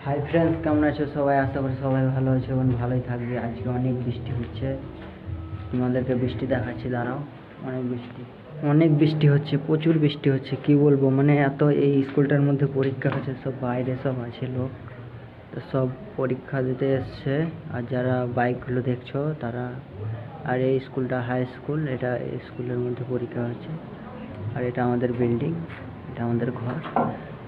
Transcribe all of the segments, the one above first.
Hi friends, কেমন আছো সবাই? আশা করি সবাই ভালো আছে এবং ভালোই থাকবে। আজকে অনেক বৃষ্টি হচ্ছে, তোমাদেরকে বৃষ্টি দেখাচ্ছি, দাঁড়াও। অনেক বৃষ্টি হচ্ছে, প্রচুর বৃষ্টি হচ্ছে, কি বলবো। মানে এত, এই স্কুলটার মধ্যে পরীক্ষা হচ্ছে, সব বাইরে সব আছে লোক, তো সব পরীক্ষা দিতে এসছে। আর যারা বাইকগুলো দেখছো তারা, আর এই স্কুলটা হাই স্কুল, এটা স্কুলের মধ্যে পরীক্ষা হচ্ছে। আর এটা আমাদের বিল্ডিং, এটা আমাদের ঘর।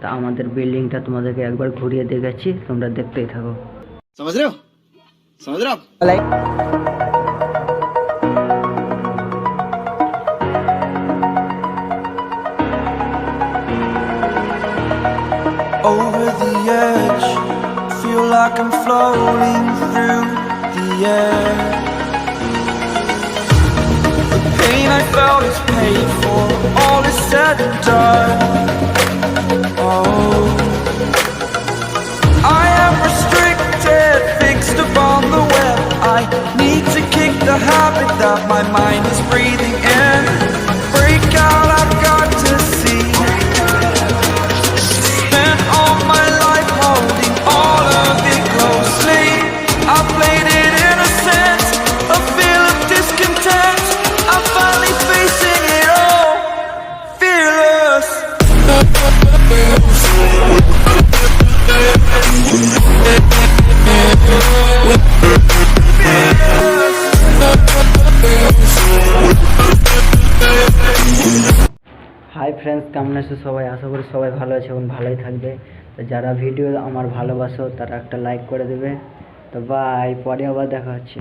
তা আমাদের বিল্ডিংটা তোমাদেরকে একবার ঘুরিয়ে দেখাচ্ছি, তোমরা দেখতেই থাকো। समझ रहे हो समझ रहे हो आप? Over the edge, feel like I'm floating through the air. The pain I felt is paid for, all is said and done. Oh, I am restricted, fixed upon the web. I need to kick the habit that my mind is breathing in. Break out, I've got to see. Spent all my life holding all of it closely. I played it innocent, a feel of discontent. I'm finally facing it all, fearless. Hi friends, কেমন আছো সবাই? আশা করি সবাই ভালো আছে এবং ভালোই থাকবে। তো যারা ভিডিও আমার ভালোবাসো তারা একটা লাইক করে দেবে। তো বাই, পরে আবার দেখা হচ্ছে।